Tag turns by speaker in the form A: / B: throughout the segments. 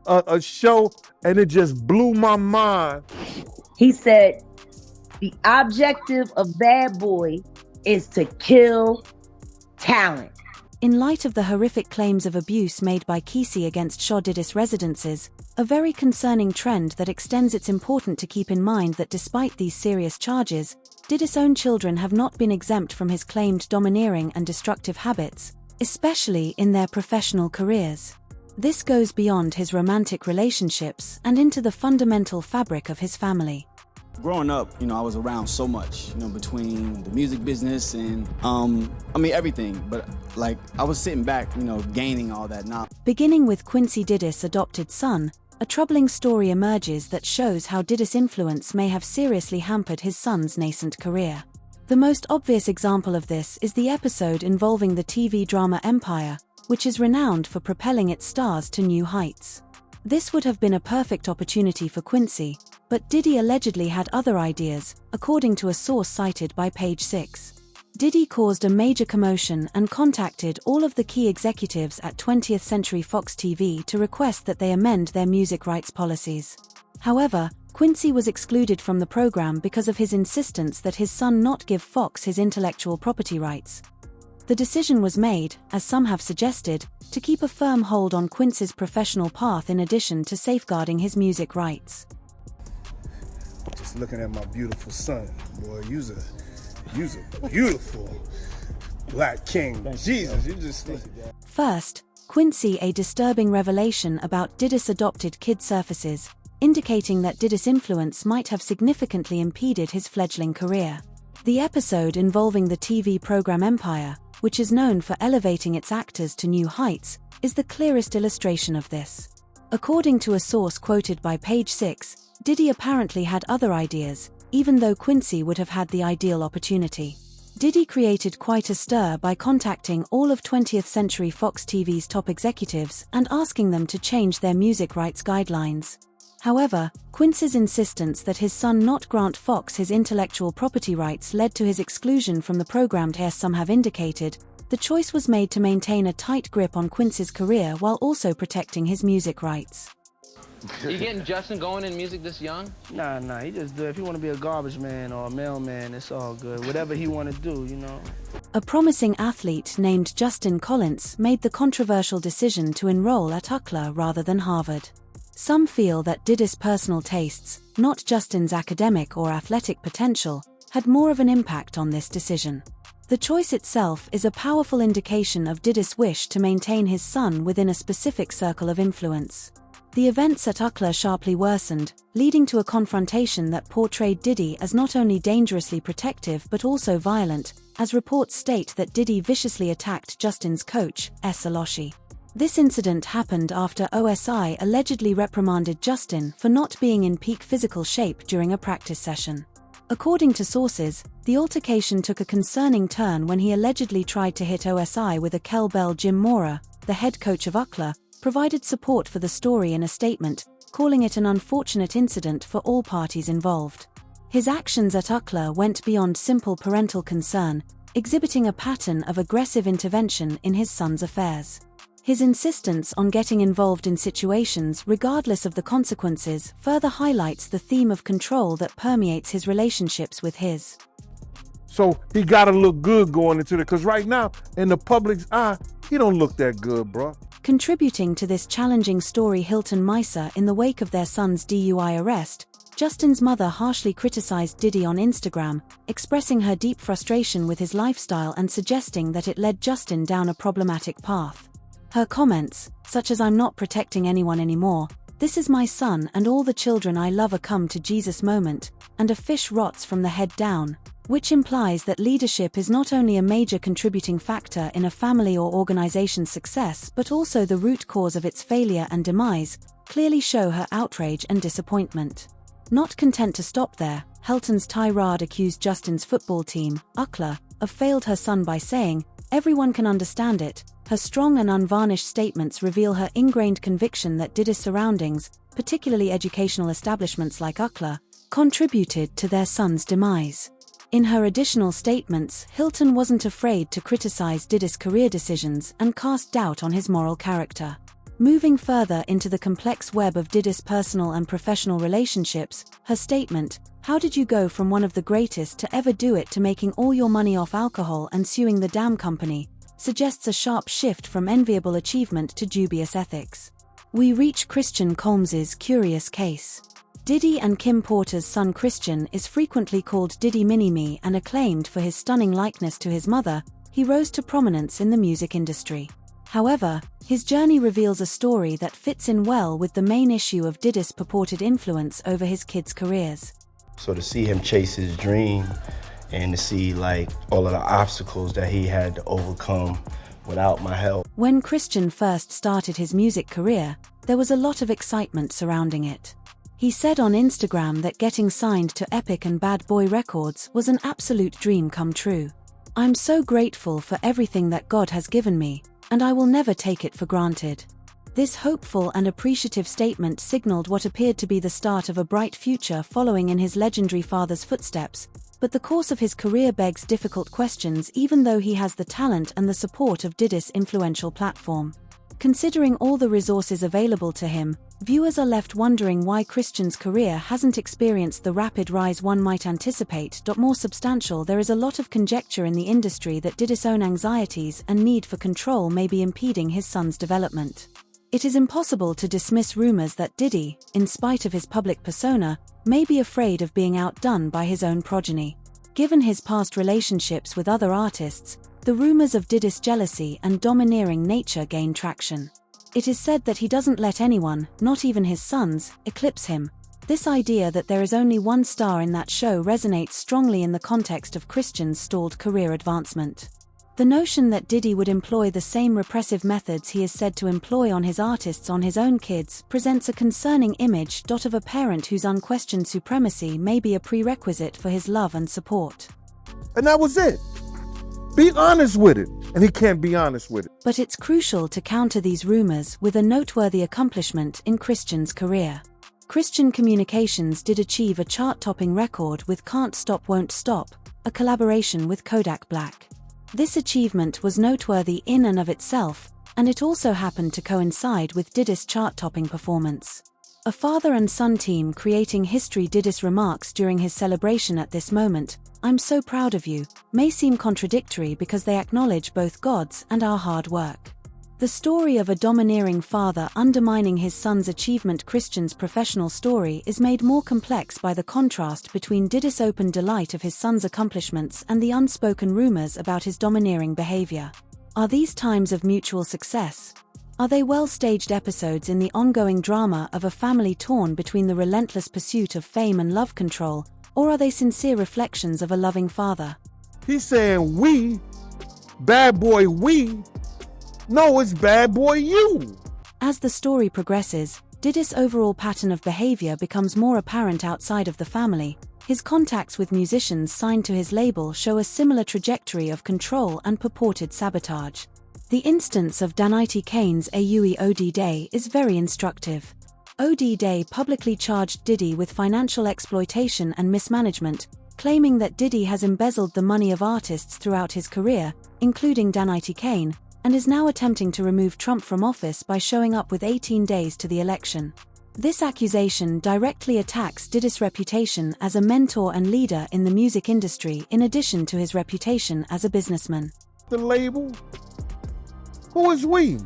A: a show, and it just blew my mind.
B: He said, the objective of Bad Boy is to kill talent.
C: In light of the horrific claims of abuse made by Kesey against Shoreditch residences, a very concerning trend that extends, it's important to keep in mind that despite these serious charges, Diddy's own children have not been exempt from his claimed domineering and destructive habits, especially in their professional careers. This goes beyond his romantic relationships and into the fundamental fabric of his family.
D: Growing up, I was around so much, between the music business and, everything. But, I was sitting back, gaining all that knowledge.
C: Beginning with Quincy Diddy's adopted son, a troubling story emerges that shows how Diddy's influence may have seriously hampered his son's nascent career. The most obvious example of this is the episode involving the TV drama Empire, which is renowned for propelling its stars to new heights. This would have been a perfect opportunity for Quincy, but Diddy allegedly had other ideas, according to a source cited by Page 6. Diddy caused a major commotion and contacted all of the key executives at 20th Century Fox TV to request that they amend their music rights policies. However, Quincy was excluded from the program because of his insistence that his son not give Fox his intellectual property rights. The decision was made, as some have suggested, to keep a firm hold on Quincy's professional path in addition to safeguarding his music rights.
E: Just looking at my beautiful son, boy, you's a beautiful black king. Jesus, you just...
C: First, Quincy, a disturbing revelation about Diddy's adopted kid surfaces, indicating that Diddy's influence might have significantly impeded his fledgling career. The episode involving the TV program Empire, which is known for elevating its actors to new heights, is the clearest illustration of this. According to a source quoted by Page 6, Diddy apparently had other ideas, even though Quincy would have had the ideal opportunity. Diddy created quite a stir by contacting all of 20th Century Fox TV's top executives and asking them to change their music rights guidelines. However, Quincy's insistence that his son not grant Fox his intellectual property rights led to his exclusion from the program. As some have indicated, the choice was made to maintain a tight grip on Quincy's career while also protecting his music rights.
F: You getting Justin going in music this young?
G: Nah, he just do it. If he want to be a garbage man or a mailman, it's all good. Whatever he want to do,
C: A promising athlete named Justin Collins made the controversial decision to enroll at UCLA rather than Harvard. Some feel that Diddy's personal tastes, not Justin's academic or athletic potential, had more of an impact on this decision. The choice itself is a powerful indication of Diddy's wish to maintain his son within a specific circle of influence. The events at UCLA sharply worsened, leading to a confrontation that portrayed Diddy as not only dangerously protective but also violent, as reports state that Diddy viciously attacked Justin's coach, S. Aloshi. This incident happened after OSI allegedly reprimanded Justin for not being in peak physical shape during a practice session. According to sources, the altercation took a concerning turn when he allegedly tried to hit OSI with a kettlebell. Jim Mora, the head coach of UCLA, provided support for the story in a statement, calling it an unfortunate incident for all parties involved. His actions at UCLA went beyond simple parental concern, exhibiting a pattern of aggressive intervention in his son's affairs. His insistence on getting involved in situations regardless of the consequences further highlights the theme of control that permeates his relationships with his.
A: So he gotta look good going into it, because right now, in the public's eye, he don't look that good, bro.
C: Contributing to this challenging story, Hilton Meiser, in the wake of their son's DUI arrest, Justin's mother harshly criticized Diddy on Instagram, expressing her deep frustration with his lifestyle and suggesting that it led Justin down a problematic path. Her comments, such as "I'm not protecting anyone anymore, this is my son and all the children I love, a come to Jesus moment, and a fish rots from the head down," which implies that leadership is not only a major contributing factor in a family or organization's success but also the root cause of its failure and demise, clearly show her outrage and disappointment. Not content to stop there, Hilton's tirade accused Justin's football team, UCLA, of failed her son by saying, "Everyone can understand it." Her strong and unvarnished statements reveal her ingrained conviction that Diddy's surroundings, particularly educational establishments like UCLA, contributed to their son's demise. In her additional statements, Hilton wasn't afraid to criticize Diddy's career decisions and cast doubt on his moral character. Moving further into the complex web of Diddy's personal and professional relationships, her statement, "How did you go from one of the greatest to ever do it to making all your money off alcohol and suing the damn company," suggests a sharp shift from enviable achievement to dubious ethics. We reach Christian Colmes's curious case. Diddy and Kim Porter's son Christian is frequently called Diddy Mini-Me, and acclaimed for his stunning likeness to his mother. He rose to prominence in the music industry. However, his journey reveals a story that fits in well with the main issue of Diddy's purported influence over his kids' careers.
H: So to see him chase his dream and to see like all of the obstacles that he had to overcome without my help.
C: When Christian first started his music career, there was a lot of excitement surrounding it. He said on Instagram that getting signed to Epic and Bad Boy Records was an absolute dream come true. "I'm so grateful for everything that God has given me, and I will never take it for granted." This hopeful and appreciative statement signaled what appeared to be the start of a bright future following in his legendary father's footsteps, but the course of his career begs difficult questions even though he has the talent and the support of Diddy's influential platform. Considering all the resources available to him, viewers are left wondering why Christian's career hasn't experienced the rapid rise one might anticipate. More substantial, there is a lot of conjecture in the industry that Diddy's own anxieties and need for control may be impeding his son's development. It is impossible to dismiss rumors that Diddy, in spite of his public persona, may be afraid of being outdone by his own progeny. Given his past relationships with other artists, the rumors of Diddy's jealousy and domineering nature gain traction. It is said that he doesn't let anyone, not even his sons, eclipse him. This idea that there is only one star in that show resonates strongly in the context of Christian's stalled career advancement. The notion that Diddy would employ the same repressive methods he is said to employ on his artists on his own kids presents a concerning image of a parent whose unquestioned supremacy may be a prerequisite for his love and support.
A: And that was it. Be honest with it. And he can't be honest with it.
C: But it's crucial to counter these rumors with a noteworthy accomplishment in Christian's career. Christian Communications did achieve a chart-topping record with Can't Stop Won't Stop, a collaboration with Kodak Black. This achievement was noteworthy in and of itself, and it also happened to coincide with Diddy's chart-topping performance. A father and son team creating history. Diddy's remarks during his celebration at this moment, "I'm so proud of you," may seem contradictory because they acknowledge both God's and our hard work. The story of a domineering father undermining his son's achievement. Christian's professional story is made more complex by the contrast between Diddy's open delight of his son's accomplishments and the unspoken rumors about his domineering behavior. Are these times of mutual success? Are they well-staged episodes in the ongoing drama of a family torn between the relentless pursuit of fame and love control, or are they sincere reflections of a loving father?
A: He's saying we, bad boy we. No, it's bad boy you.
C: As the story progresses, Diddy's overall pattern of behavior becomes more apparent outside of the family. His contacts with musicians signed to his label show a similar trajectory of control and purported sabotage. The instance of Danity Kane's Aui OD Day is very instructive. OD Day publicly charged Diddy with financial exploitation and mismanagement, claiming that Diddy has embezzled the money of artists throughout his career, including Danity Kane, and is now attempting to remove Trump from office by showing up with 18 days to the election. This accusation directly attacks Diddy's reputation as a mentor and leader in the music industry in addition to his reputation as a businessman.
A: The label? Who is we?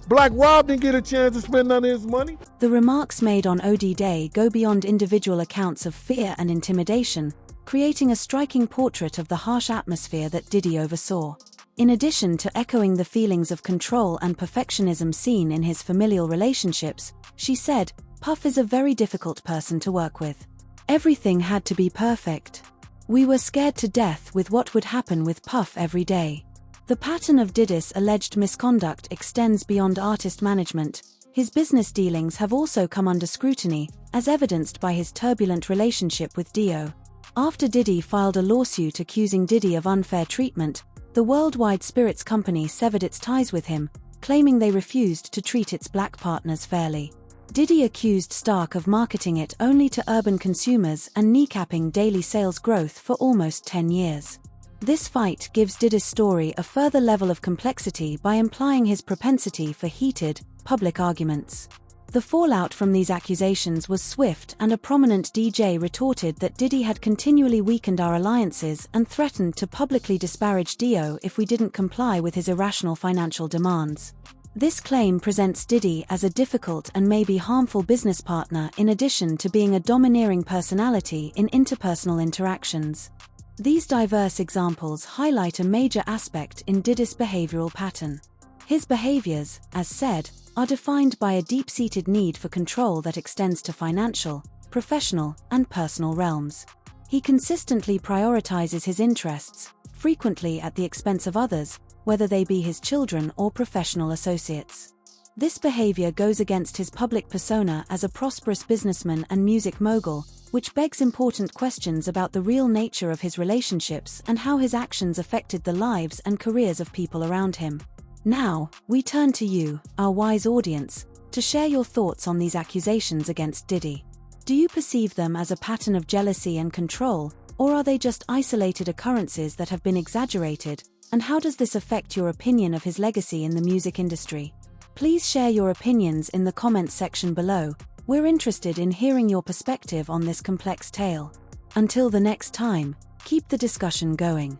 A: Black Rob didn't get a chance to spend none of his money.
C: The remarks made on OD Day go beyond individual accounts of fear and intimidation, creating a striking portrait of the harsh atmosphere that Diddy oversaw. In addition to echoing the feelings of control and perfectionism seen in his familial relationships, she said, "Puff is a very difficult person to work with. Everything had to be perfect. We were scared to death with what would happen with Puff every day." The pattern of Diddy's alleged misconduct extends beyond artist management. His business dealings have also come under scrutiny, as evidenced by his turbulent relationship with Dio. After Diddy filed a lawsuit accusing Diddy of unfair treatment, the worldwide spirits company severed its ties with him, claiming they refused to treat its black partners fairly. Diddy accused Stark of marketing it only to urban consumers and kneecapping daily sales growth for almost 10 years. This fight gives Diddy's story a further level of complexity by implying his propensity for heated, public arguments. The fallout from these accusations was swift, and a prominent DJ retorted that Diddy had continually weakened our alliances and threatened to publicly disparage Dio if we didn't comply with his irrational financial demands. This claim presents Diddy as a difficult and maybe harmful business partner in addition to being a domineering personality in interpersonal interactions. These diverse examples highlight a major aspect in Diddy's behavioral pattern. His behaviors, as said, are defined by a deep-seated need for control that extends to financial, professional, and personal realms. He consistently prioritizes his interests, frequently at the expense of others, whether they be his children or professional associates. This behavior goes against his public persona as a prosperous businessman and music mogul, which begs important questions about the real nature of his relationships and how his actions affected the lives and careers of people around him. Now, we turn to you, our wise audience, to share your thoughts on these accusations against Diddy. Do you perceive them as a pattern of jealousy and control, or are they just isolated occurrences that have been exaggerated, and how does this affect your opinion of his legacy in the music industry? Please share your opinions in the comments section below. We're interested in hearing your perspective on this complex tale. Until the next time, keep the discussion going.